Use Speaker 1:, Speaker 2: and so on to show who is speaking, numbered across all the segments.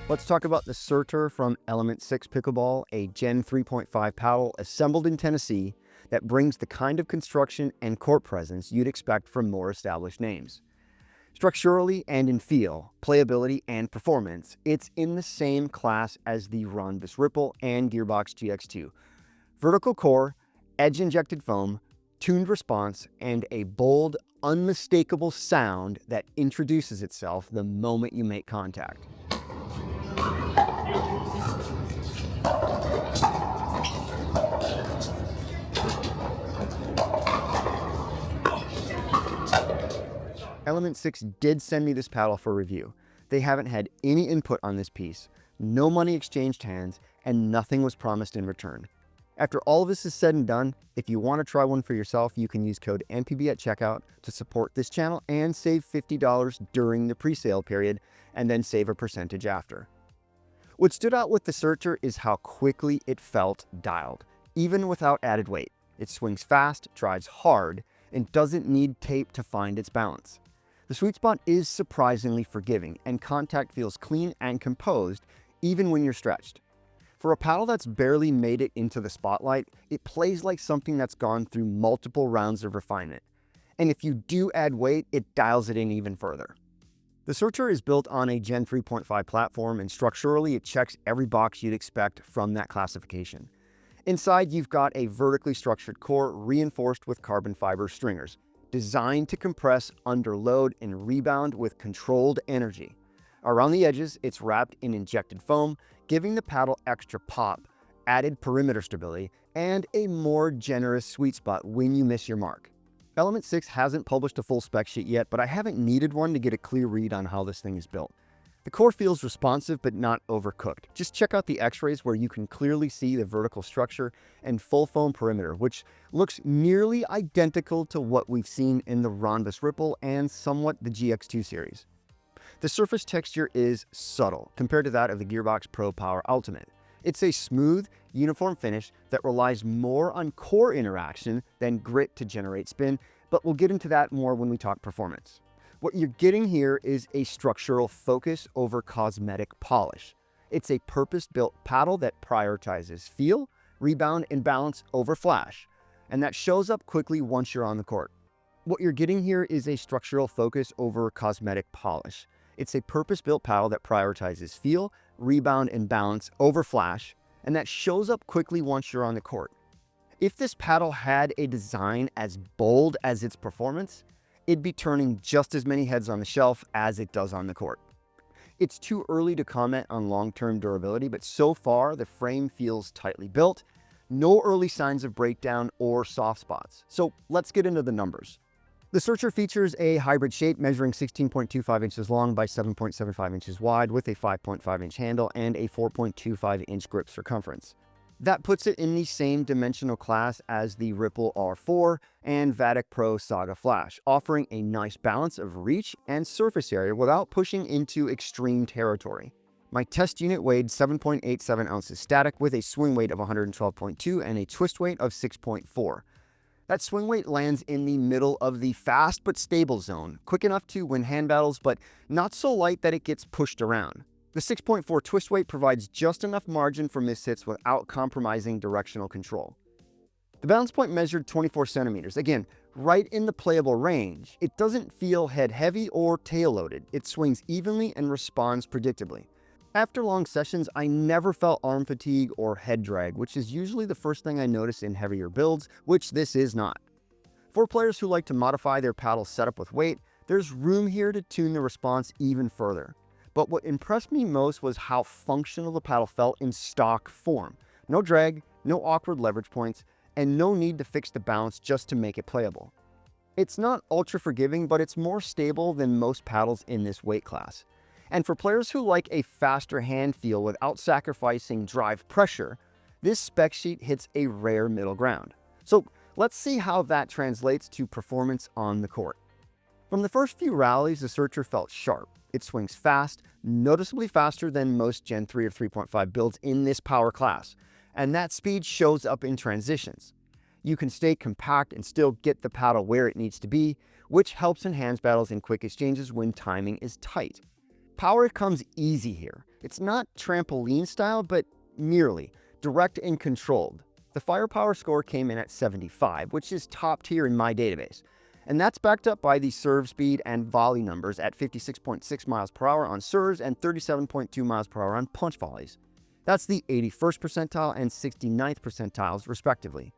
Speaker 1: Let's talk about the Surtr from Element 6 Pickleball, a Gen 3.5 paddle assembled in Tennessee that brings the kind of construction and court presence you'd expect from more established names. Structurally and in feel, playability, and performance, it's in the same class as the Ronbus Ripple and Gearbox GX2. Vertical core, edge-injected foam, tuned response, and a bold, unmistakable sound that introduces itself the moment you make contact. Element 6 did send me this paddle for review. They haven't had any input on this piece, no money exchanged hands, and nothing was promised in return. After all of this is said and done, if you want to try one for yourself, you can use code NPB at checkout to support this channel and save $50 during the pre-sale period, and then save a percentage after. What stood out with the Surtr is how quickly it felt dialed, even without added weight. It swings fast, drives hard, and doesn't need tape to find its balance. The sweet spot is surprisingly forgiving, and contact feels clean and composed even when you're stretched. For a paddle that's barely made it into the spotlight, it plays like something that's gone through multiple rounds of refinement. And if you do add weight, it dials it in even further. The Surtr is built on a Gen 3.5 platform, and structurally it checks every box you'd expect from that classification. Inside, you've got a vertically structured core reinforced with carbon fiber stringers, designed to compress under load and rebound with controlled energy. Around the edges, it's wrapped in injected foam, giving the paddle extra pop, added perimeter stability, and a more generous sweet spot when you miss your mark. Element 6 hasn't published a full spec sheet yet, but I haven't needed one to get a clear read on how this thing is built. The core feels responsive but not overcooked. Just check out the x-rays where you can clearly see the vertical structure and full foam perimeter, which looks nearly identical to what we've seen in the Ronbus Ripple and somewhat the GX2 series. The surface texture is subtle compared to that of the Gearbox Pro Power Ultimate. It's a smooth, uniform finish that relies more on core interaction than grit to generate spin, but we'll get into that more when we talk performance. What you're getting here is a structural focus over cosmetic polish. It's a purpose-built paddle that prioritizes feel, rebound, and balance over flash, and that shows up quickly once you're on the court. What you're getting here is a structural focus over cosmetic polish. It's a purpose-built paddle that prioritizes feel, rebound, and balance over flash, and that shows up quickly once you're on the court. If this paddle had a design as bold as its performance, it'd be turning just as many heads on the shelf as it does on the court. It's too early to comment on long-term durability, but so far the frame feels tightly built, no early signs of breakdown or soft spots. So let's get into the numbers. The Surtr features a hybrid shape measuring 16.25 inches long by 7.75 inches wide with a 5.5 inch handle and a 4.25 inch grip circumference. That puts it in the same dimensional class as the Ripple R4 and Vatic Pro Saga Flash, offering a nice balance of reach and surface area without pushing into extreme territory. My test unit weighed 7.87 ounces static with a swing weight of 112.2 and a twist weight of 6.4. That swing weight lands in the middle of the fast but stable zone, quick enough to win hand battles, but not so light that it gets pushed around. The 6.4 twist weight provides just enough margin for mishits without compromising directional control. The balance point measured 24 centimeters. Again, right in the playable range. It doesn't feel head heavy or tail loaded. It swings evenly and responds predictably. After long sessions, I never felt arm fatigue or head drag, which is usually the first thing I notice in heavier builds, which this is not. For players who like to modify their paddle setup with weight, there's room here to tune the response even further. But what impressed me most was how functional the paddle felt in stock form. No drag, no awkward leverage points, and no need to fix the balance just to make it playable. It's not ultra forgiving, but it's more stable than most paddles in this weight class. And for players who like a faster hand feel without sacrificing drive pressure, this spec sheet hits a rare middle ground. So let's see how that translates to performance on the court. From the first few rallies, the Surtr felt sharp. It swings fast, noticeably faster than most Gen 3 or 3.5 builds in this power class, and that speed shows up in transitions. You can stay compact and still get the paddle where it needs to be, which helps in hands battles and quick exchanges when timing is tight. Power comes easy here. It's not trampoline style, but merely direct and controlled. The firepower score came in at 75, which is top tier in my database. And that's backed up by the serve speed and volley numbers at 56.6 miles per hour on serves and 37.2 miles per hour on punch volleys. That's the 81st percentile and 69th percentiles, respectively.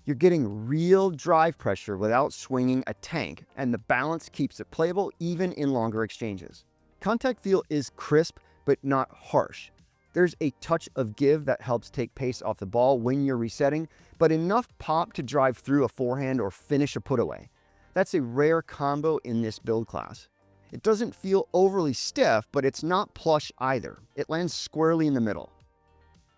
Speaker 1: You're getting real drive pressure without swinging a tank, and the balance keeps it playable even in longer exchanges. Contact feel is crisp, but not harsh. There's a touch of give that helps take pace off the ball when you're resetting, but enough pop to drive through a forehand or finish a put-away. That's a rare combo in this build class. It doesn't feel overly stiff, but it's not plush either. It lands squarely in the middle.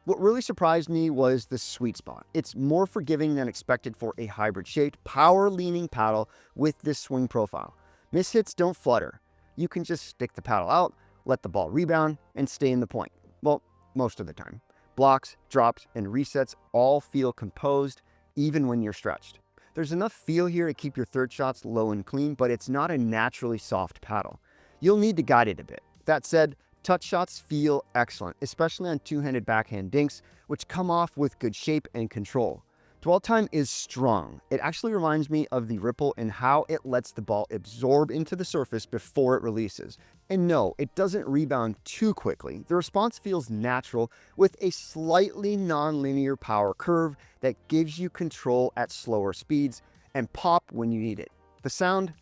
Speaker 1: What really surprised me was the sweet spot. It's more forgiving than expected for a hybrid-shaped, power-leaning paddle with this swing profile. Mishits don't flutter. You can just stick the paddle out, let the ball rebound, and stay in the point. Well, most of the time. Blocks, drops, and resets all feel composed, even when you're stretched. There's enough feel here to keep your third shots low and clean, but it's not a naturally soft paddle. You'll need to guide it a bit. That said, touch shots feel excellent, especially on two-handed backhand dinks, which come off with good shape and control. Dwell time is strong. It actually reminds me of the Ripple and how it lets the ball absorb into the surface before it releases. And no, it doesn't rebound too quickly. The response feels natural with a slightly non-linear power curve that gives you control at slower speeds and pop when you need it. The sound,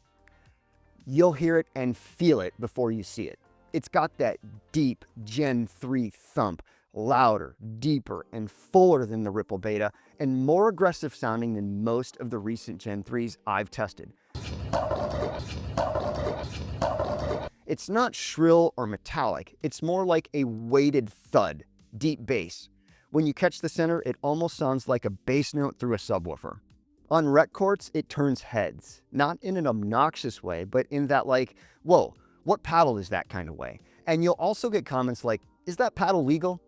Speaker 1: you'll hear it and feel it before you see it. It's got that deep Gen 3 thump, louder, deeper, and fuller than the Ripple Beta, and more aggressive sounding than most of the recent Gen 3s I've tested. It's not shrill or metallic, it's more like a weighted thud, deep bass. When you catch the center, it almost sounds like a bass note through a subwoofer. On rec courts, it turns heads, not in an obnoxious way, but in that like, whoa, what paddle is that kind of way? And you'll also get comments like, is that paddle legal?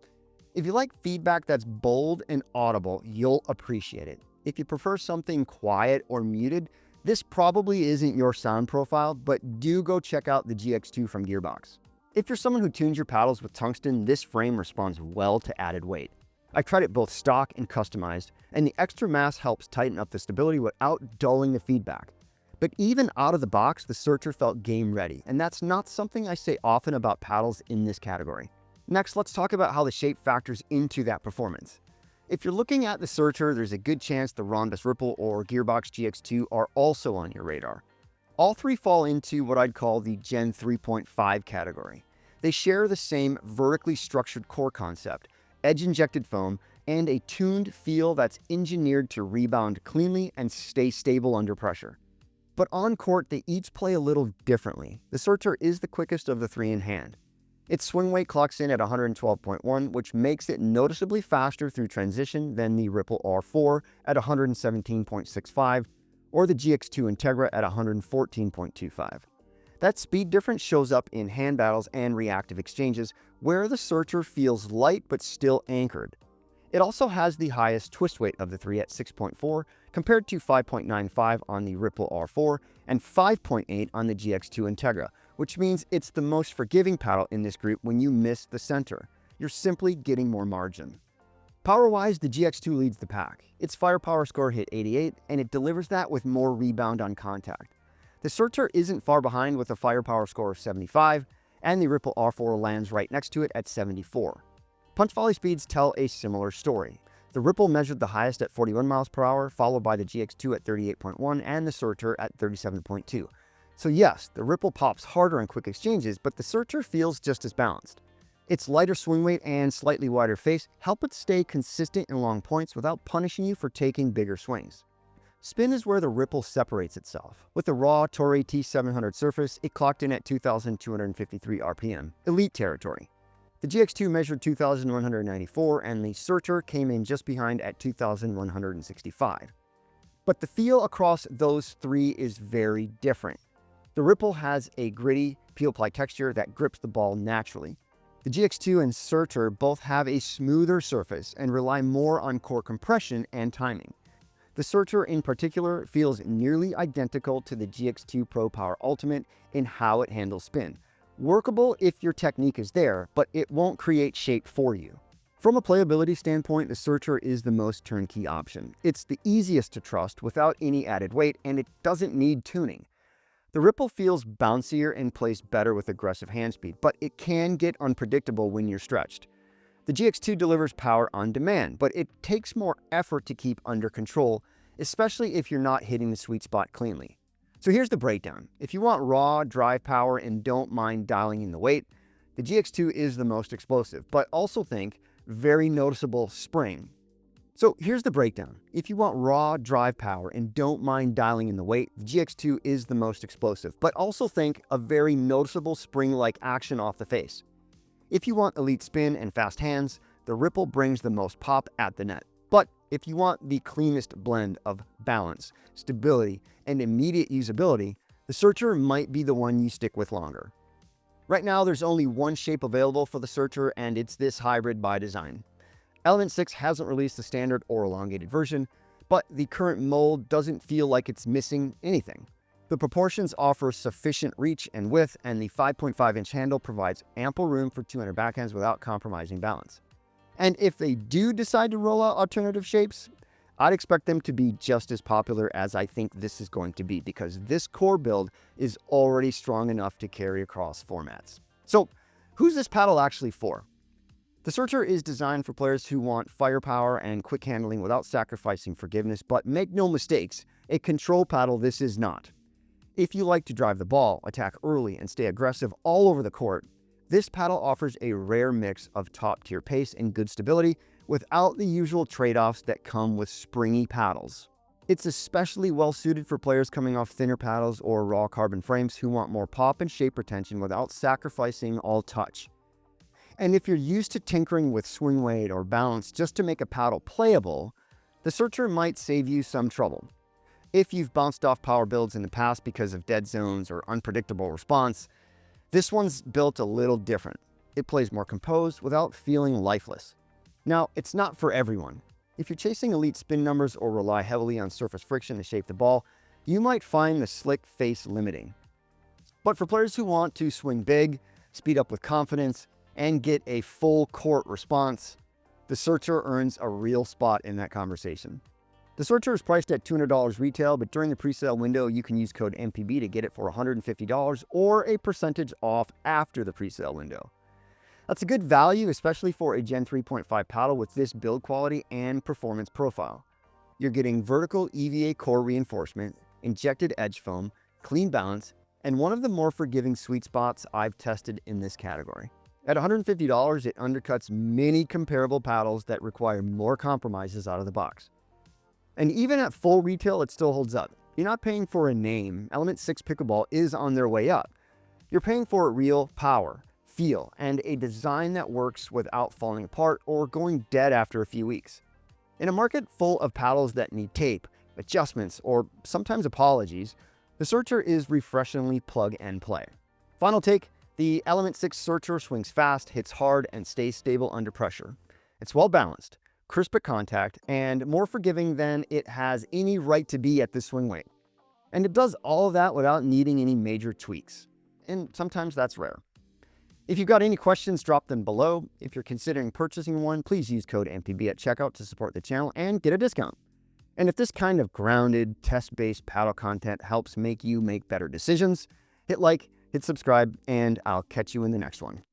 Speaker 1: If you like feedback that's bold and audible, you'll appreciate it. If you prefer something quiet or muted, this probably isn't your sound profile, but do go check out the GX2 from Gearbox. If you're someone who tunes your paddles with tungsten, this frame responds well to added weight. I've tried it both stock and customized, and the extra mass helps tighten up the stability without dulling the feedback. But even out of the box, the Surtr felt game ready, and that's not something I say often about paddles in this category. Next, let's talk about how the shape factors into that performance. If you're looking at the Surtr, there's a good chance the Ronbus Ripple or Gearbox GX2 are also on your radar. All three fall into what I'd call the Gen 3.5 category. They share the same vertically structured core concept, edge-injected foam, and a tuned feel that's engineered to rebound cleanly and stay stable under pressure. But on court, they each play a little differently. The Surtr is the quickest of the three in hand. Its swing weight clocks in at 112.1, which makes it noticeably faster through transition than the Ripple R4 at 117.65 or the GX2 Integra at 114.25. That speed difference shows up in hand battles and reactive exchanges, where the Surtr feels light but still anchored. It also has the highest twist weight of the three at 6.4, compared to 5.95 on the Ripple R4 and 5.8 on the GX2 Integra, which means it's the most forgiving paddle in this group when you miss the center. You're simply getting more margin. Power-wise, the GX2 leads the pack. Its firepower score hit 88, and it delivers that with more rebound on contact. The Surtr isn't far behind with a firepower score of 75, and the Ripple R4 lands right next to it at 74. Punch volley speeds tell a similar story. The Ripple measured the highest at 41 miles per hour, followed by the GX2 at 38.1 and the Surtr at 37.2. So yes, the Ripple pops harder in quick exchanges, but the Surtr feels just as balanced. Its lighter swing weight and slightly wider face help it stay consistent in long points without punishing you for taking bigger swings. Spin is where the Ripple separates itself. With the raw Toray T700 surface, it clocked in at 2,253 RPM, elite territory. The GX2 measured 2,194, and the Surtr came in just behind at 2,165. But the feel across those three is very different. The Ripple has a gritty, peel-ply texture that grips the ball naturally. The GX2 and Surtr both have a smoother surface and rely more on core compression and timing. The Surtr in particular feels nearly identical to the GX2 Pro Power Ultimate in how it handles spin, Workable if your technique is there, but it won't create shape for you. From a playability standpoint, the Surtr is the most turnkey option. It's the easiest to trust without any added weight, and it doesn't need tuning. The Ripple feels bouncier and plays better with aggressive hand speed, but it can get unpredictable when you're stretched. The GX2 delivers power on demand, but it takes more effort to keep under control, especially if you're not hitting the sweet spot cleanly. So here's the breakdown. If you want raw drive power and don't mind dialing in the weight, the GX2 is the most explosive, but also think very noticeable spring. So here's the breakdown. If you want raw drive power and don't mind dialing in the weight, the GX2 is the most explosive, but also think a very noticeable spring-like action off the face. If you want elite spin and fast hands, the Ripple brings the most pop at the net. But if you want the cleanest blend of balance, stability, and immediate usability, the Surtr might be the one you stick with longer. Right now, there's only one shape available for the Surtr, and it's this hybrid by design. Element 6 hasn't released the standard or elongated version, but the current mold doesn't feel like it's missing anything. The proportions offer sufficient reach and width, and the 5.5-inch handle provides ample room for 200 backhands without compromising balance. And if they do decide to roll out alternative shapes, I'd expect them to be just as popular as I think this is going to be, because this core build is already strong enough to carry across formats. So, who's this paddle actually for? The Surtr is designed for players who want firepower and quick handling without sacrificing forgiveness, but make no mistakes, a control paddle this is not. If you like to drive the ball, attack early, and stay aggressive all over the court, this paddle offers a rare mix of top-tier pace and good stability without the usual trade-offs that come with springy paddles. It's especially well-suited for players coming off thinner paddles or raw carbon frames who want more pop and shape retention without sacrificing all touch. And if you're used to tinkering with swing weight or balance just to make a paddle playable, the Surtr might save you some trouble. If you've bounced off power builds in the past because of dead zones or unpredictable response, this one's built a little different. It plays more composed without feeling lifeless. Now, it's not for everyone. If you're chasing elite spin numbers or rely heavily on surface friction to shape the ball, you might find the slick face limiting. But for players who want to swing big, speed up with confidence, and get a full court response, the Surtr earns a real spot in that conversation. The Surtr is priced at $200 retail, but during the presale window, you can use code MPB to get it for $150 or a percentage off after the presale window. That's a good value, especially for a Gen 3.5 paddle with this build quality and performance profile. You're getting vertical EVA core reinforcement, injected edge foam, clean balance, and one of the more forgiving sweet spots I've tested in this category. At $150, it undercuts many comparable paddles that require more compromises out of the box. And even at full retail, it still holds up. You're not paying for a name. Element 6 Pickleball is on their way up. You're paying for real power, feel, and a design that works without falling apart or going dead after a few weeks. In a market full of paddles that need tape, adjustments, or sometimes apologies, the Surtr is refreshingly plug and play. Final take, the Element 6 Surtr swings fast, hits hard, and stays stable under pressure. It's well balanced, crisp at contact, and more forgiving than it has any right to be at this swing weight. And it does all of that without needing any major tweaks. And sometimes that's rare. If you've got any questions, drop them below. If you're considering purchasing one, please use code MPB at checkout to support the channel and get a discount. And if this kind of grounded, test-based paddle content helps make you make better decisions, hit like, hit subscribe, and I'll catch you in the next one.